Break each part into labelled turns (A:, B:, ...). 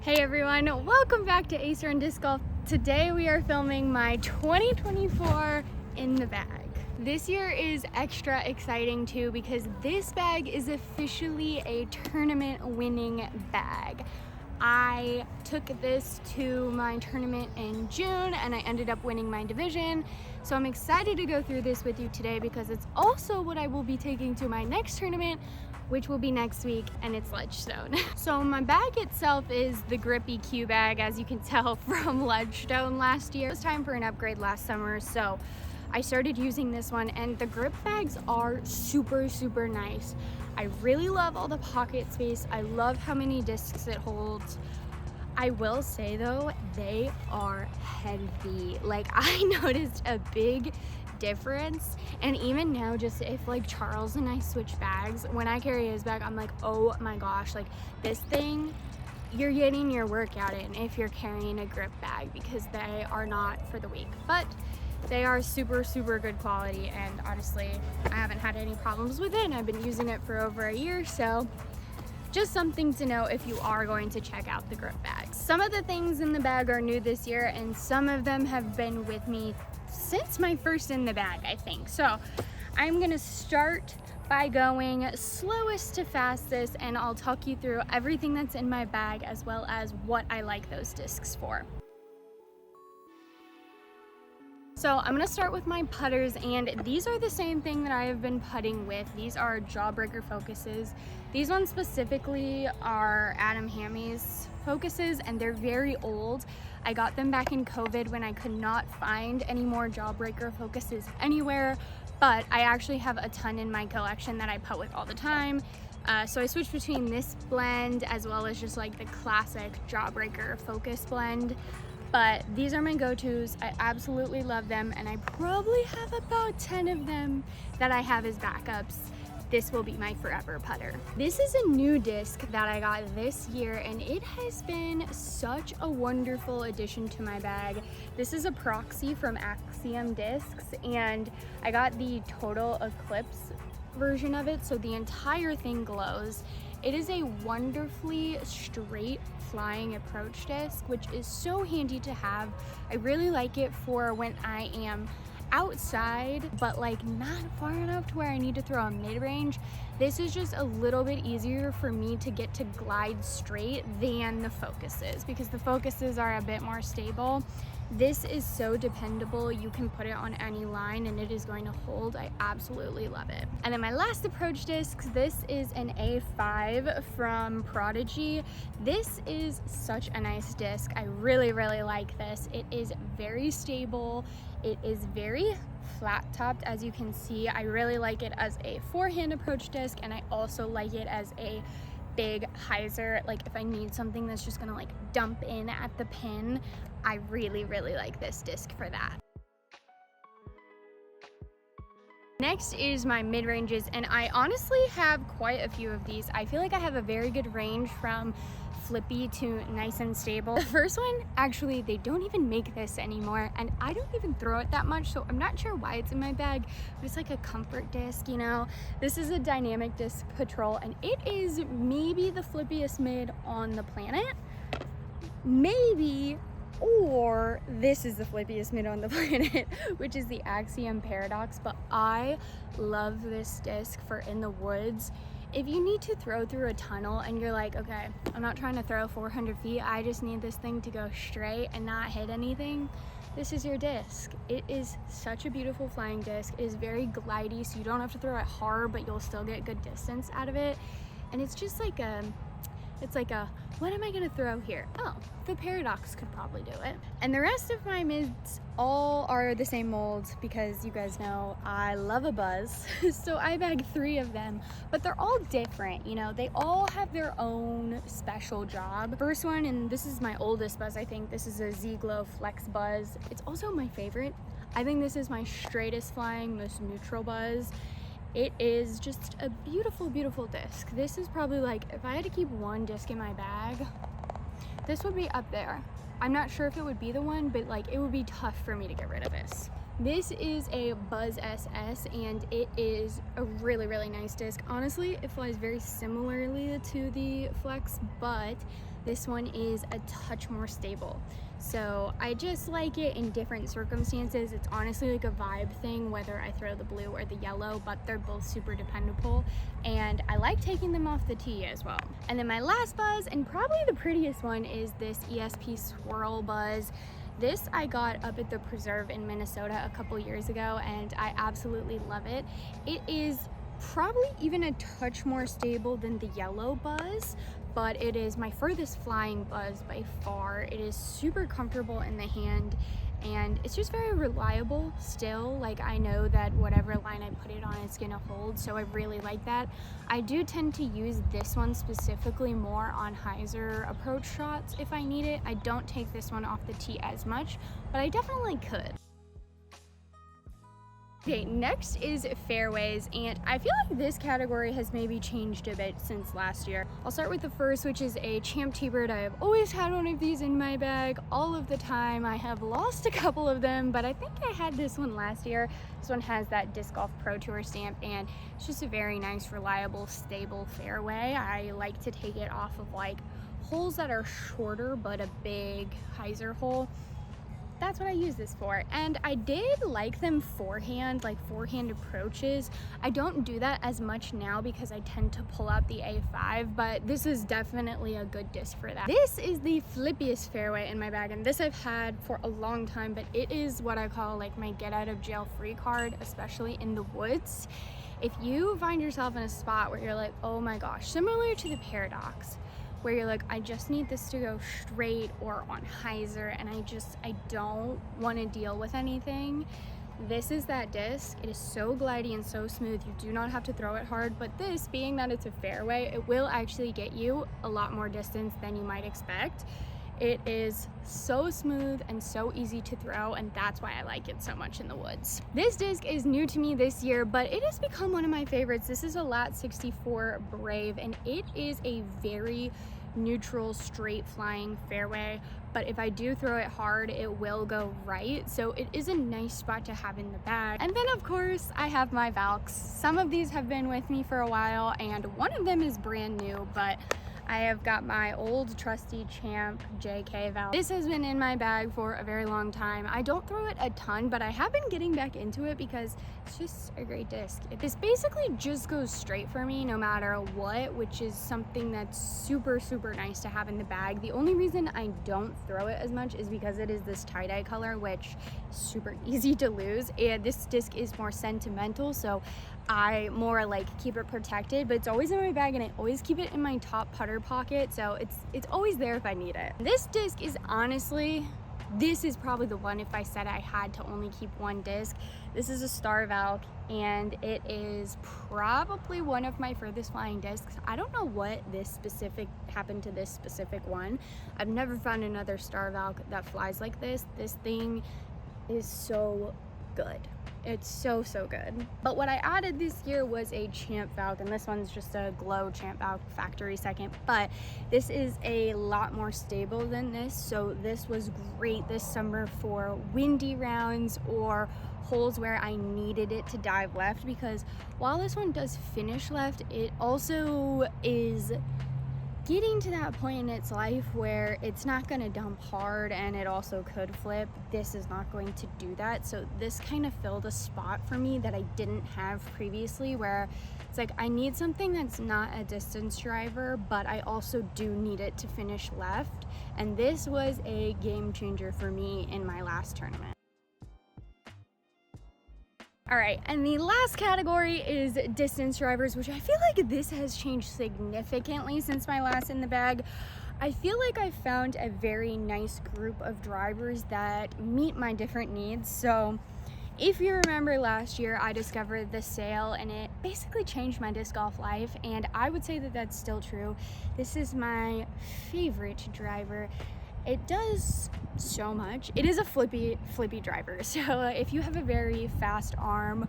A: Hey everyone, welcome back to Acer and Disc Golf. Today we are filming my 2024 in the bag. This year is extra exciting too because this bag is officially a tournament winning bag. I took this to my tournament in June and I ended up winning my division. So I'm excited to go through this with you today because it's also what I will be taking to my next tournament, which will be next week, and it's Ledgestone. So my bag itself is the grippy Q bag, as you can tell from Ledgestone last year. It was time for an upgrade last summer, so I started using this one, and the grip bags are super nice. I really love all the pocket space. I love how many discs it holds. I will say though, they are heavy. Like, I noticed a big difference, and even now, just if like Charles and I switch bags, when I carry his bag, I'm like, oh my gosh, like this thing, you're getting your workout in if you're carrying a grip bag, because they are not for the weak, but they are super good quality, and honestly I haven't had any problems with it, and I've been using it for over a year. So just something to know if you are going to check out the grip bag. Some of the things in the bag are new this year, and some of them have been with me since my first in the bag, I think. So I'm gonna start by going slowest to fastest, and I'll talk you through everything that's in my bag as well as what I like those discs for. So I'm gonna start with my putters, and these are the same thing that I have been putting with. These are Jawbreaker Focuses. These ones specifically are Adam Hammy's Focuses, and they're very old. I got them back in COVID when I could not find any more Jawbreaker Focuses anywhere, but I actually have a ton in my collection that I putt with all the time. So I switched between this blend as well as just like the classic Jawbreaker Focus blend. But these are my go-tos. I absolutely love them, and I probably have about 10 of them that I have as backups. This will be my forever putter. This is a new disc that I got this year, and it has been such a wonderful addition to my bag. This is a Proxy from Axiom Discs, and I got the Total Eclipse version of it, so the entire thing glows. It is a wonderfully straight flying approach disc, which is so handy to have. I really like it for when I am outside, but like not far enough to where I need to throw a mid-range. This is just a little bit easier for me to get to glide straight than the Focuses, because the Focuses are a bit more stable. This is so dependable. You can put it on any line and it is going to hold. I absolutely love it. And then my last approach disc, this is an A5 from Prodigy. This is such a nice disc. I really like this. It is very stable. It is very flat topped, as you can see. I really like it as a forehand approach disc, and I also like it as a big hyzer. Like if I need something that's just gonna like dump in at the pin, I really like this disc for that. Next is my mid-ranges, and I honestly have quite a few of these. I feel like I have a very good range from flippy to nice and stable. The first one, actually, they don't even make this anymore, and I don't even throw it that much, so I'm not sure why it's in my bag, but it's like a comfort disc, you know? This is a Dynamic Disc Patrol, and it is maybe the flippiest mid on the planet. Maybe, or this is the flippiest mid on the planet, which is the Axiom Paradox, but I love this disc for in the woods. If you need to throw through a tunnel and you're like, okay, I'm not trying to throw 400 feet, I just need this thing to go straight and not hit anything, this is your disc. It is such a beautiful flying disc. It is very glidey, so you don't have to throw it hard, but you'll still get good distance out of it. And it's just like what am I gonna throw here? Oh, the Paradox could probably do it. And the rest of my mids all are the same mold, because you guys know I love a buzz. So I bag 3 of them, but they're all different, you know? They all have their own special job. First one, and this is my oldest buzz, I think. This is a Z-Glow Flex Buzz. It's also my favorite. I think this is my straightest flying, most neutral buzz. It is just a beautiful disc. This is probably like, if I had to keep one disc in my bag, this would be up there. I'm not sure if it would be the one, but like it would be tough for me to get rid of this. This is a Buzz SS, and it is a really, really nice disc. Honestly, it flies very similarly to the Flex, but this one is a touch more stable. So I just like it in different circumstances. It's honestly like a vibe thing, whether I throw the blue or the yellow, but they're both super dependable, and I like taking them off the tee as well. And then my last Buzz, and probably the prettiest one, is this ESP Swirl Buzz. This I got up at the Preserve in Minnesota a couple years ago, and I absolutely love it. It is probably even a touch more stable than the yellow Buzz, but it is my furthest flying Buzz by far. It is super comfortable in the hand, and it's just very reliable still. Like, I know that whatever line I put it on, it's gonna hold, so I really like that. I do tend to use this one specifically more on hyzer approach shots if I need it. I don't take this one off the tee as much, but I definitely could. Okay, next is fairways, and I feel like this category has maybe changed a bit since last year. I'll start with the first, which is a Champ T-Bird. I have always had one of these in my bag all of the time. I have lost a couple of them, but I think I had this one last year. This one has that Disc Golf Pro Tour stamp, and it's just a very nice, reliable, stable fairway. I like to take it off of like holes that are shorter but a big hyzer hole. That's what I use this for. And I did like them forehand, like forehand approaches. I don't do that as much now because I tend to pull out the A5, but this is definitely a good disc for that. This is the flippiest fairway in my bag, and this I've had for a long time, but it is what I call like my get out of jail free card, especially in the woods. If you find yourself in a spot where you're like, oh my gosh, similar to the Paradox, where you're like, I just need this to go straight or on hyzer, and I don't want to deal with anything. This is that disc. It is so glidey and so smooth. You do not have to throw it hard, but this, being that it's a fairway, it will actually get you a lot more distance than you might expect. It is so smooth and so easy to throw, and that's why I like it so much in the woods. This disc is new to me this year, but it has become one of my favorites. This is a Lat 64 Brave, and it is a very neutral, straight flying fairway, but if I do throw it hard, it will go right. So it is a nice spot to have in the bag. And then of course, I have my Valks. Some of these have been with me for a while, and one of them is brand new, but I have got my old trusty Champ JK Valve. This has been in my bag for a very long time. I don't throw it a ton, but I have been getting back into it because it's just a great disc. This basically just goes straight for me no matter what, which is something that's super, super nice to have in the bag. The only reason I don't throw it as much is because it is this tie-dye color, which is super easy to lose. And this disc is more sentimental, so I more like keep it protected, but it's always in my bag, and I always keep it in my top putter pocket, so it's always there if I need it. This disc is honestly, this is probably the one if I said I had to only keep one disc. This is a Star Valk, and it is probably one of my furthest flying discs. I don't know what happened to this specific one. I've never found another Star Valk that flies like this. This thing is so good. It's so, so good. But what I added this year was a Champ Valk, and this one's just a Glow Champ Valk factory second, but this is a lot more stable than this. So this was great this summer for windy rounds or holes where I needed it to dive left, because while this one does finish left, it also is getting to that point in its life where it's not going to dump hard, and it also could flip. This is not going to do that. So this kind of filled a spot for me that I didn't have previously, where it's like I need something that's not a distance driver, but I also do need it to finish left. And this was a game changer for me in my last tournament. All right, and the last category is distance drivers, which I feel like this has changed significantly since my last in the bag. I feel like I found a very nice group of drivers that meet my different needs. So if you remember last year, I discovered the Sail, and it basically changed my disc golf life, and I would say that that's still true. This is my favorite driver. It does so much. It is a flippy driver. So if you have a very fast arm,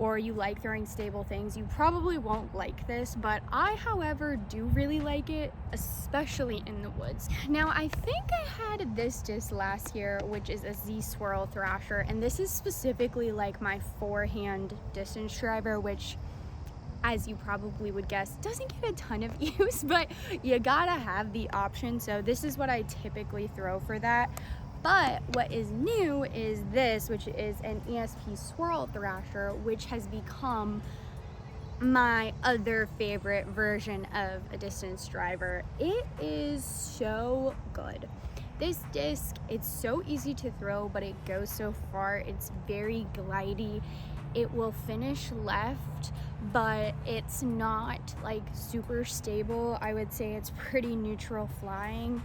A: or you like throwing stable things, you probably won't like this, but I, however, do really like it, especially in the woods. Now, I think I had this disc last year, which is a Z Swirl Thrasher, and this is specifically like my forehand distance driver, which, as you probably would guess, doesn't get a ton of use, but you gotta have the option. So this is what I typically throw for that. But what is new is this, which is an ESP Swirl Thrasher, which has become my other favorite version of a distance driver. It is so good. This disc, it's so easy to throw, but it goes so far. It's very glidey. It will finish left, but it's not like super stable. I would say it's pretty neutral flying.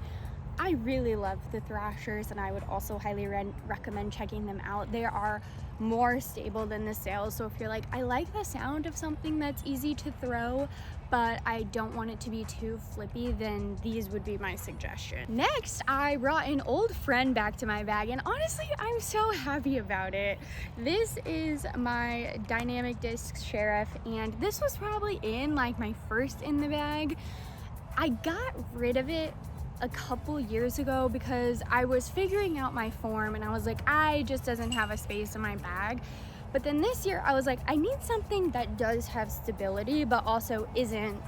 A: I really love the Thrashers, and I would also highly recommend checking them out. They are more stable than the Sails, so if you're like, I like the sound of something that's easy to throw, but I don't want it to be too flippy, then these would be my suggestion. Next, I brought an old friend back to my bag, and honestly, I'm so happy about it. This is my Dynamic Disc Sheriff, and this was probably in like my first in the bag. I got rid of it a couple years ago because I was figuring out my form, and I was like, I just doesn't have a space in my bag. But then this year I was like, I need something that does have stability but also isn't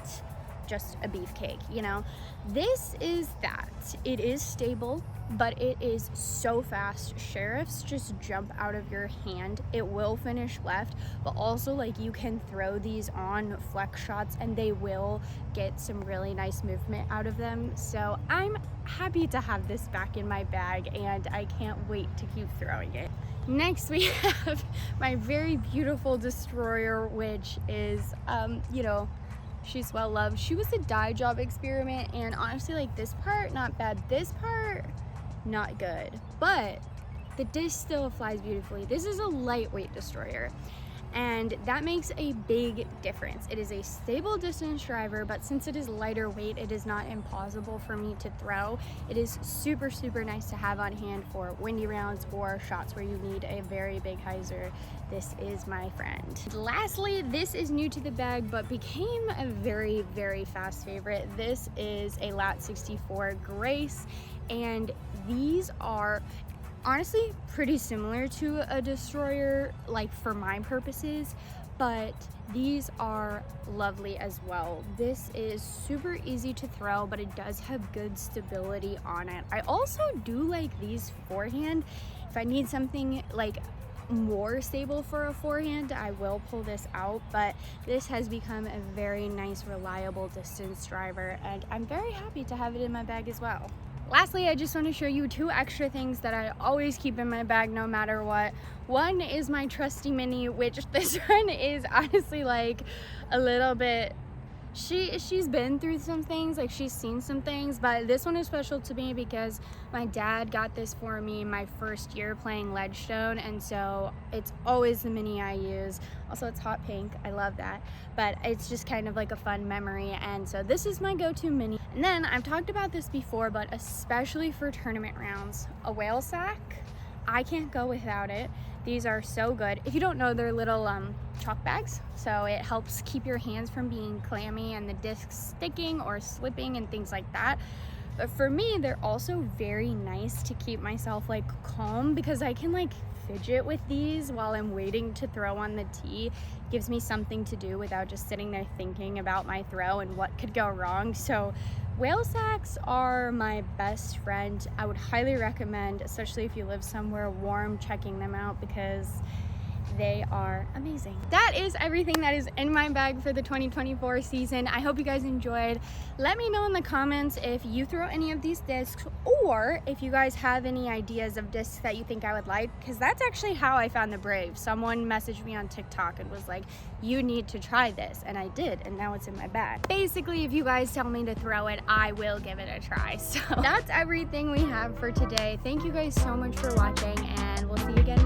A: just a beefcake, you know? This is that. It is stable, but it is so fast. Sheriffs just jump out of your hand. It will finish left, but also like you can throw these on flex shots and they will get some really nice movement out of them. So I'm happy to have this back in my bag, and I can't wait to keep throwing it. Next, we have my very beautiful Destroyer, which is, you know, she's well loved. She was a dye job experiment, and honestly, like, this part, not bad. This part, not good. But the disc still flies beautifully. This is a lightweight Destroyer, and that makes a big difference. It is a stable distance driver, but since it is lighter weight, it is not impossible for me to throw. It is super, super nice to have on hand for windy rounds or shots where you need a very big hyzer. This is my friend. Lastly, this is new to the bag, but became a very, very fast favorite. This is a Lat 64 Grace, and these are honestly pretty similar to a Destroyer, like for my purposes, but these are lovely as well. This is super easy to throw, but it does have good stability on it. I also do like these forehand. If I need something like more stable for a forehand, I will pull this out, but this has become a very nice, reliable distance driver, and I'm very happy to have it in my bag as well. Lastly, I just want to show you two extra things that I always keep in my bag no matter what. One is my trusty mini, which this one is honestly like a little bit, she's been through some things, like she's seen some things, but this one is special to me because my dad got this for me my first year playing Ledgestone, and so it's always the mini I use. Also, it's hot pink, I love that, but it's just kind of like a fun memory, and so this is my go-to mini. And then I've talked about this before, but especially for tournament rounds, a whale sack, I can't go without it. These are so good. If you don't know, they're little chalk bags, so it helps keep your hands from being clammy and the discs sticking or slipping and things like that. But for me, they're also very nice to keep myself like calm, because I can like fidget with these while I'm waiting to throw on the tee. Gives me something to do without just sitting there thinking about my throw and what could go wrong. So whale sacks are my best friend. I would highly recommend, especially if you live somewhere warm, checking them out because they are amazing. That is everything that is in my bag for the 2024 season. I hope you guys enjoyed. Let me know in the comments if you throw any of these discs, or if you guys have any ideas of discs that you think I would like, because that's actually how I found the Brave. Someone messaged me on TikTok and was like, you need to try this, and I did, and now it's in my bag. Basically, if you guys tell me to throw it, I will give it a try. So that's everything we have for today. Thank you guys so much for watching, and we'll see you again